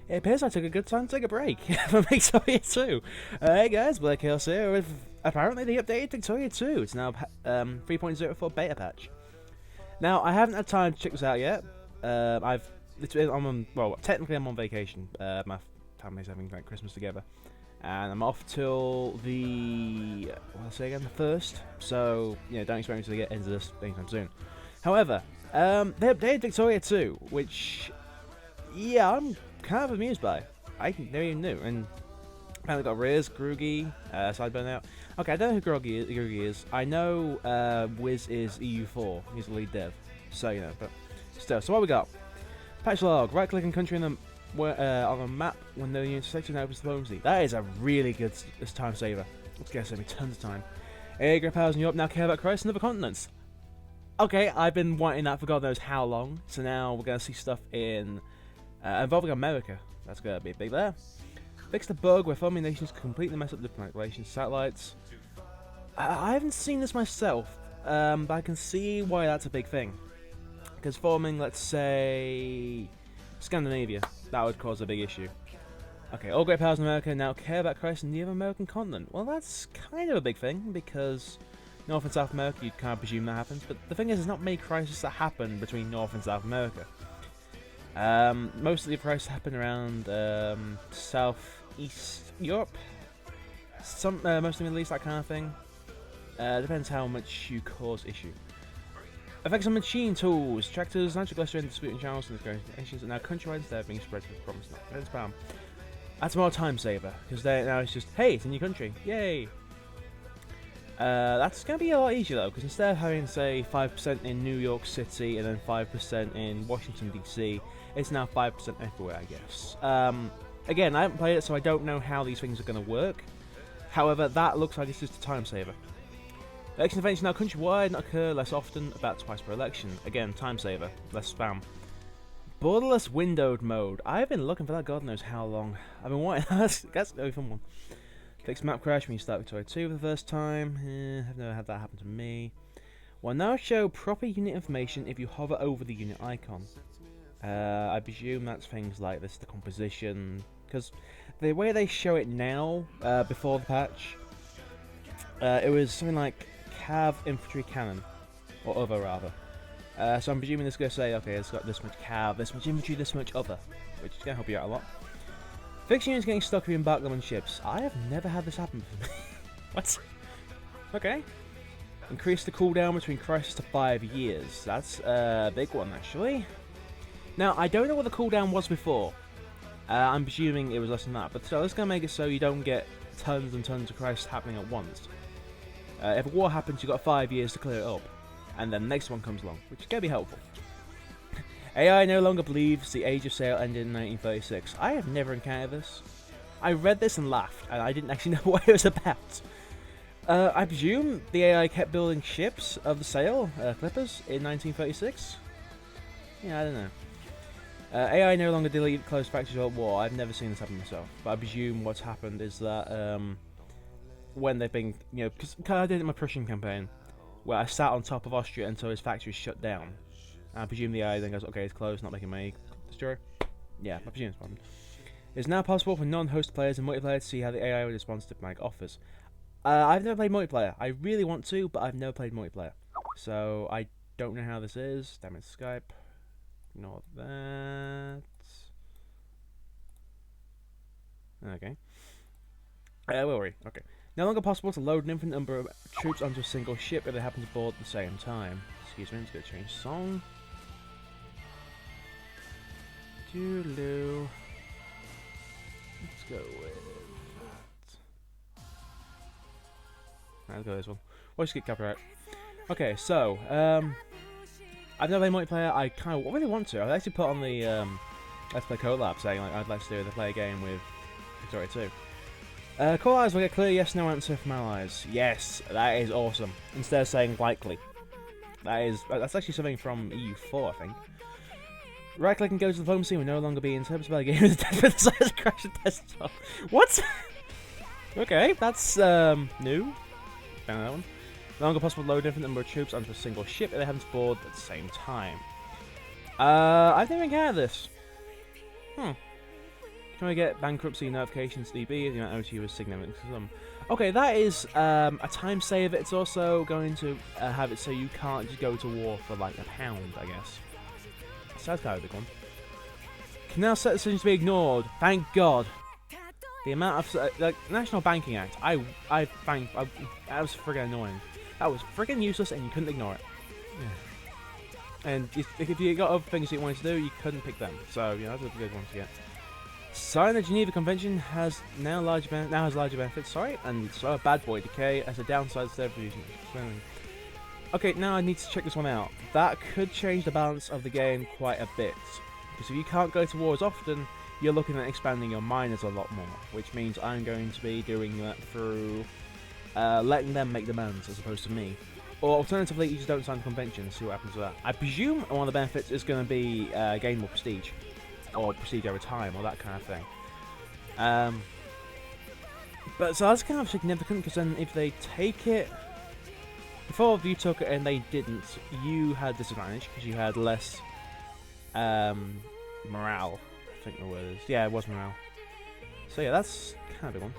It appears I took a good time to take a break from Victoria 2. Hey guys, Black Hills here with apparently the updated Victoria 2. It's now 3.04 beta patch. Now, I haven't had time to check this out yet. Technically I'm on vacation. My family's having like Christmas together. And I'm off till the, the 1st. So, don't expect me to get into this anytime soon. However, they updated Victoria 2, which, I'm kind of amused by. I never even knew. And apparently got Riz, Groogy, Sideburn out. Okay, I don't know who Groogy is. I know Wiz is EU4. He's the lead dev. So, but still. So what we got? Patch log. Right click and country on the map when the intersection opens diplomacy. That is a really good time saver. It's going to save me tons of time. Hey, Grey Powers in Europe now care about Christ and other continents. Okay, I've been wanting that for God knows how long. So now we're going to see stuff in involving America. That's going to be big there. Fix the bug where forming nations completely mess up diplomatic relations. Satellites. I haven't seen this myself, but I can see why that's a big thing. Because forming, let's say, Scandinavia, that would cause a big issue. Okay, all great powers in America now care about crisis in the other American continent. Well, that's kind of a big thing, because North and South America, you'd kind of presume that happens. But the thing is, there's not many crises that happen between North and South America. Most of the crises happen around Southeast Europe. Most of the Middle East, that kind of thing. Depends how much you cause issue. Effects on machine tools, tractors, nitroglycerin, disputing channels, and nations are now countrywide instead of being spread with promise. Spam. That's more time saver, because now it's just, hey, it's a new country, yay! That's going to be a lot easier though, because instead of having, say, 5% in New York City and then 5% in Washington DC, it's now 5% everywhere, I guess. Again, I haven't played it, so I don't know how these things are going to work. However, that looks like it's just a time saver. Election events now countrywide, not occur less often, about twice per election. Again, time saver, less spam. Borderless windowed mode. I've been looking for that God knows how long. I've been wanting that's a very fun one. Fix map crash when you start Victoria 2 for the first time. I've never had that happen to me. Will now show proper unit information if you hover over the unit icon. I presume that's things like this, the composition, because the way they show it now, before the patch, it was something like Cav infantry cannon, or other rather. So I'm presuming this is going to say, okay, it's got this much Cav, this much infantry, this much other, which is going to help you out a lot. Fix units getting stuck if you embark them on ships. I have never had this happen for me. What? Okay. Increase the cooldown between crisis to 5 years. That's a big one, actually. Now, I don't know what the cooldown was before. I'm presuming it was less than that, but so this is going to make it so you don't get tons and tons of crisis happening at once. If a war happens, you've got 5 years to clear it up, and then the next one comes along, which is going to be helpful. AI no longer believes the Age of Sail ended in 1936. I have never encountered this. I read this and laughed, and I didn't actually know what it was about. I presume the AI kept building ships of the Sail, Clippers, in 1936? Yeah, I don't know. AI no longer delete closed factories at war. I've never seen this happen myself, but I presume what's happened is that when they've been, because I did it in my Prussian campaign, where I sat on top of Austria until his factory shut down. And I presume the AI then goes, okay, it's closed, not making money. Destroy. Yeah, I presume it's happened. It's now possible for non-host players in multiplayer to see how the AI responds to diplomatic offers. I've never played multiplayer. I really want to, but I've never played multiplayer. So I don't know how this is. Damn it, Skype. Ignore that. Okay. Where were we? Okay. No longer possible to load an infinite number of troops onto a single ship if they happen to board at the same time. Excuse me, I'm just going to change song. Doodaloo. Let's go with that. Let's go with this one. We'll just get copyright. Okay, so, I've never played multiplayer. I kind of really want to. I've actually put on the Let's Play collab saying like I'd like to play a game with Victoria 2. Call allies will get a clear yes/no answer from allies. Yes, that is awesome. Instead of saying likely. That's actually something from EU4, I think. Right click and go to diplomacy will no longer be interpreted by the game as death for the size of crash and desktop. What? Okay, that's new. Found that one. No longer possible to load a different number of troops onto a single ship if they haven't board at the same time. I've never encountered this. Trying to get bankruptcy notifications DB, the amount of OT was significant. Okay, that is a time save. It's also going to have it so you can't just go to war for like £1, I guess. So that's kind of a big one. Can now set decisions to be ignored. Thank God. The amount of like National Banking Act, that was friggin' annoying. That was friggin' useless, and you couldn't ignore it. Yeah. And if you got other things you wanted to do, you couldn't pick them. So yeah, that's a good one to get. Sign the Geneva Convention has larger benefits. Sorry, and so a bad boy decay as a downside to evolution. Okay, now I need to check this one out. That could change the balance of the game quite a bit, because if you can't go to war as often, you're looking at expanding your miners a lot more, which means I'm going to be doing that through letting them make demands as opposed to me. Or alternatively, you just don't sign the convention and see what happens with that. I presume one of the benefits is going to be gain more prestige, or prestige over time, or that kind of thing. But so that's kind of significant, because then if they take it, if all of you took it and they didn't, you had disadvantage because you had less morale. I think the word is. Yeah, it was morale. So yeah, that's kind of a big one.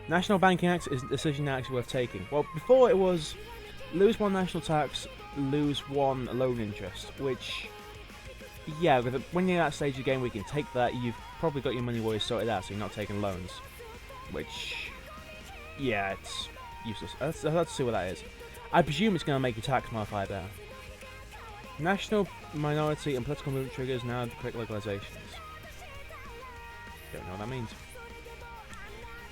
National Banking Act is a decision now actually worth taking. Well, before it was lose 1 national tax, lose 1 loan interest, which, yeah, when you're at that stage of the game where you can take that, you've probably got your money worries sorted out, so you're not taking loans. Which, yeah, it's useless. Let's see what that is. I presume it's going to make your tax modifier better. National minority and political movement triggers now have correct localizations. Don't know what that means.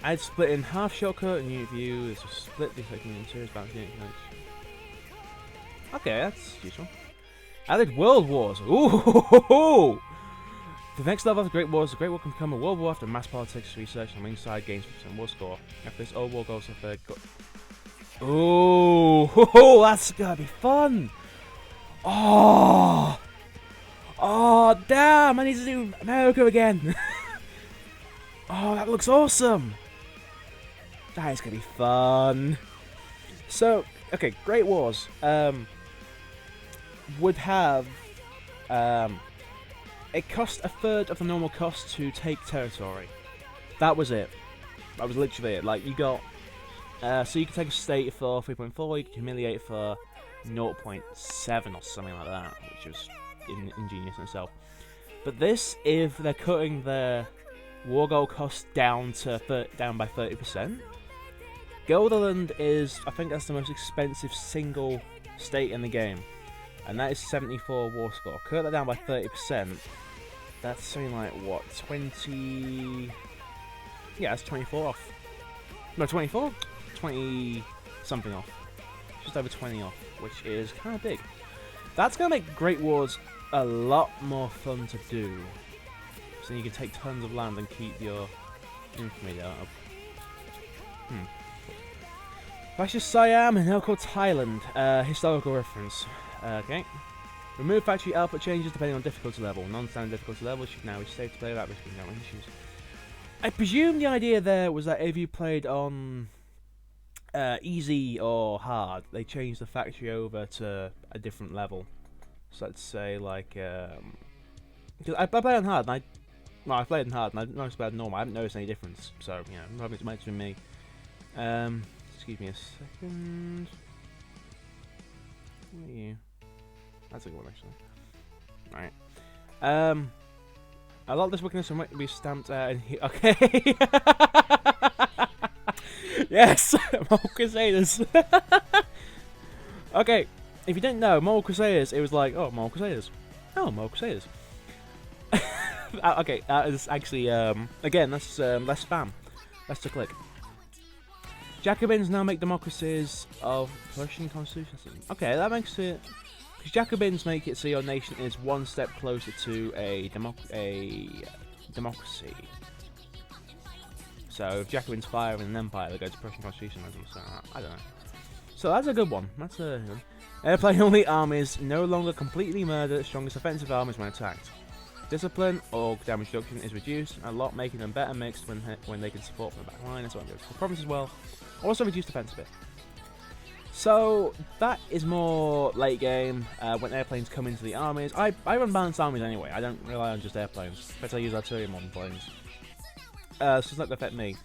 Add split in half shortcut and unit view. There's a split detecting interiors balance unit connects. Okay, that's useful. Added World Wars. Ooh! The next level of the Great Wars, the Great War can become a world war after mass politics research on inside gains % war score. After this, old war goes off there. Ooh! That's gonna be fun! Oh! Oh, damn! I need to do America again! Oh, that looks awesome! That is gonna be fun. So, okay, Great Wars would have it cost 1/3 of the normal cost to take territory. That was it. That was literally it. Like, you got so you could take a state for 3.4, you could humiliate it for 0.7 or something like that, which was ingenious in itself. But this, if they're cutting their war goal cost down by 30%. Gelderland is, I think that's the most expensive single state in the game, and that is 74 war score. Cut that down by 30%. That's something like what, 20? Yeah, that's 24 off. No, 24? 20 something off. Just over 20 off, which is kind of big. That's gonna make Great Wars a lot more fun to do. So you can take tons of land and keep your infamy up. Fascist Siam and now called Thailand. Historical reference. Okay. Remove factory output changes depending on difficulty level. Non-standard difficulty level should now be safe to play without risking no issues. I presume the idea there was that if you played on easy or hard, they changed the factory over to a different level. So let's say like, because I play on hard, and I played on hard, and I noticed about normal. I haven't noticed any difference. So you know, probably it might have been me. Excuse me a second. Where are you? That's a good one actually. Right. A lot of this weakness might be stamped out in here. Okay. Yes, Mole Crusaders. Okay, if you didn't know, Mole Crusaders, it was like, oh, Mole Crusaders. Oh, Mole Crusaders. Okay, that is actually, again, that's less spam. Less to click. Jacobins now make democracies of Prussian constitution. Okay, that makes it... Because Jacobins make it so your nation is one step closer to a democracy. So if Jacobins fire in an empire, they go to Prussian constitution. I don't know. So that's a good one. That's a good one. Airplane elite armies no longer completely murder the strongest offensive armies when attacked. Discipline or damage reduction is reduced a lot, making them better mixed when they can support from the back line and so on. The province as well. Also reduced defense a bit. So that is more late game when airplanes come into the armies. I run balanced armies anyway. I don't rely on just airplanes. In fact, I use artillery modern planes. so it's not going to affect me.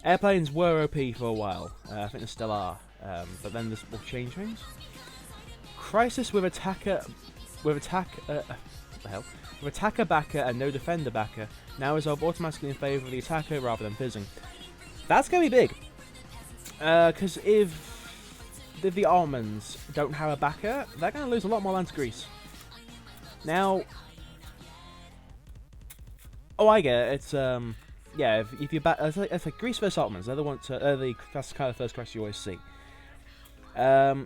Airplanes were OP for a while. I think they still are. But then this will change things. Crisis with attacker... What the hell? With attacker backer and no defender backer, now resolve automatically in favour of the attacker rather than fizzing. That's going to be big. Because if the Almonds don't have a backer, they're going to lose a lot more land to Greece. Now... Oh, I get it. It's, yeah, if you back... It's like Greece versus Ottomans. They're the ones that's kind of the first question you always see.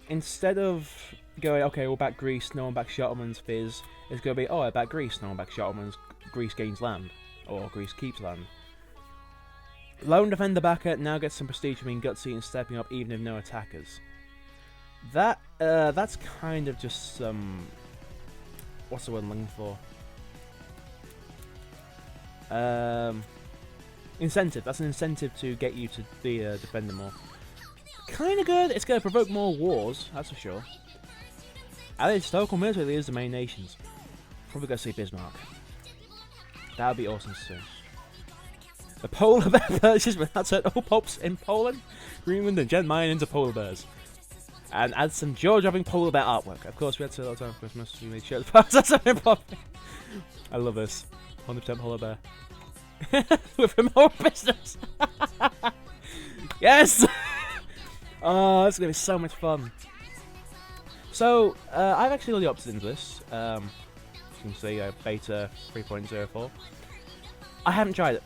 Instead of going, okay, we'll back Greece, no one backs the Ottomans, fizz, it's going to be, oh, I back Greece, no one backs the Ottomans, Greece gains land. Or Greece keeps land. Lone defender backer now gets some prestige for being gutsy and stepping up even if no attackers. That's kind of just some... what's the word I'm looking for? Incentive. That's an incentive to get you to be a defender more. Kind of good. It's going to provoke more wars, that's for sure. And historical military leaders the main nations. Probably going to see Bismarck. That would be awesome to see. The polar bear purchase without certain all pops in Poland, Greenland and Gen Mayan into polar bears. And add some jaw-dropping polar bear artwork. Of course, we had to a lot of time for Christmas. We made sure the parts are something properly. I love this. 100% polar bear. With more business. Yes! Oh, it's going to be so much fun. So, I've actually got the options into this. As you can see, beta 3.04. I haven't tried it.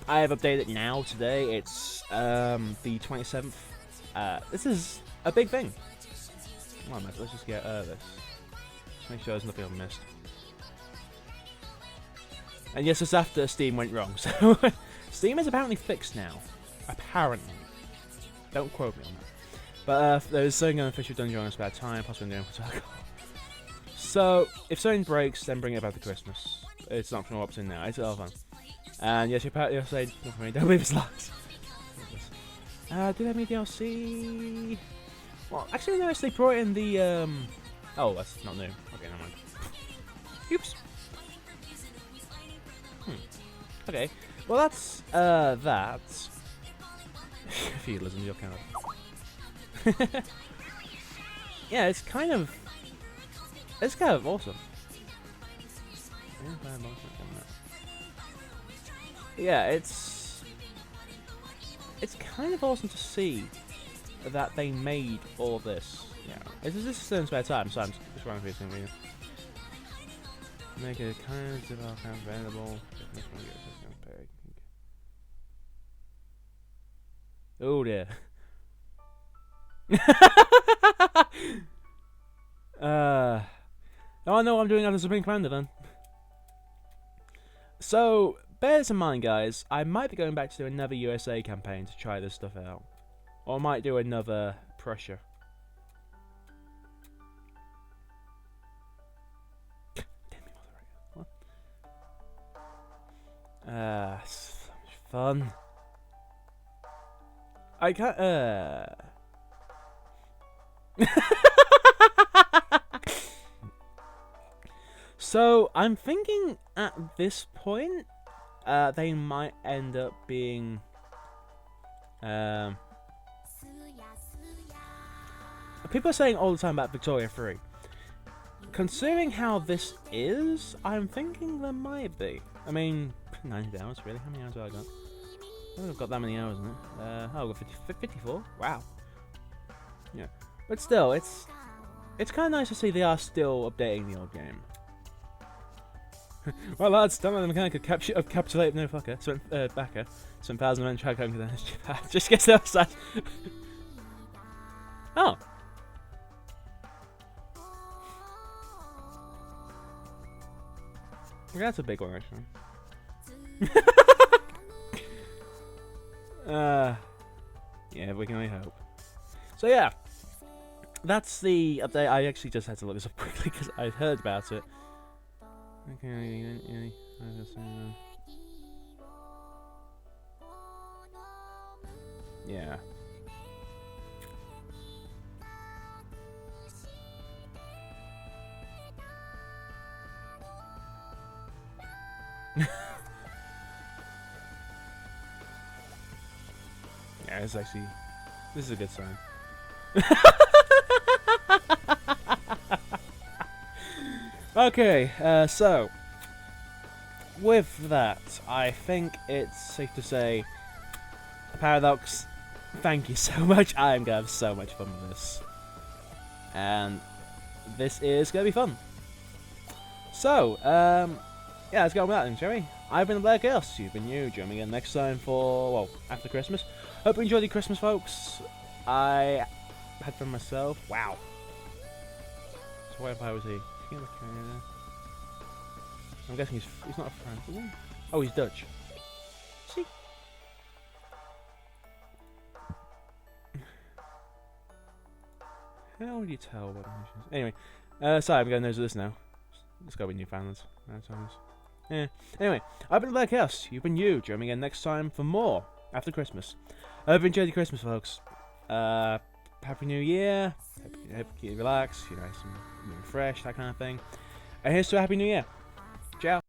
I have updated it now, today. It's the 27th. This is a big thing. Come on, let's just get this. Just make sure there's nothing I've missed. And yes, it's after Steam went wrong. So, Steam is apparently fixed now. Apparently. Don't quote me on that. But there's something unofficial done during a spare time, possibly in the alcohol. So, if something breaks, then bring it back to Christmas. It's not from what's in now. It's all fun. And yes, you're saying, don't leave us last. Do they have any DLC? Well, actually, no, they brought in the, oh, that's not new. Okay, never mind. Oops. Okay, well that's, that. Feudalism, you're kind of... Yeah, it's kind of awesome. Yeah, it's kind of awesome to see that they made all this. Yeah, this is still in spare time, so I'm just running through something. Make it kind of available. Oh dear. Oh, I know what I'm doing as a Supreme Commander then. So, bear this in mind, guys. I might be going back to do another USA campaign to try this stuff out. Or I might do another Prussia. What? So much fun. I can't, So, I'm thinking at this point, they might end up being, people are saying all the time about Victoria 3. Considering how this is, I'm thinking there might be. I mean, 90 hours, really? How many hours have I got? I don't think I've got that many hours in it. Oh, I've got 54? Wow. Yeah. But still, it's kind of nice to see they are still updating the old game. Well, lads, don't let the mechanic of capitulate no fucker. So, backer. Some thousand men try going to the just gets outside. Oh. That's a big one, actually. Yeah, we can only hope. So yeah, that's the update. I actually just had to look this up quickly because I heard about it. Okay, yeah. Alright, this is a good sign. Okay, so with that, I think it's safe to say, Paradox, thank you so much. I am gonna have so much fun with this, and this is gonna be fun. So, yeah, let's go on with that then, shall we? I've been the Black Chaos, you've been you. Join me again next time for, well, after Christmas. Hope you enjoyed your Christmas, folks. I had fun myself. Wow. So what empire was he? I'm guessing he's not a France, is he? Oh, he's Dutch. See? How would you tell what nations? Anyway, sorry, I'm going to nose this now. It's got to be Newfoundland. Yeah. Anyway, I've been Black Chaos. You've been you. Join me again next time for more after Christmas. I hope you enjoyed your Christmas, folks. Happy New Year. Hope you relax, you know, some refresh, that kind of thing. And here's to a Happy New Year. Ciao.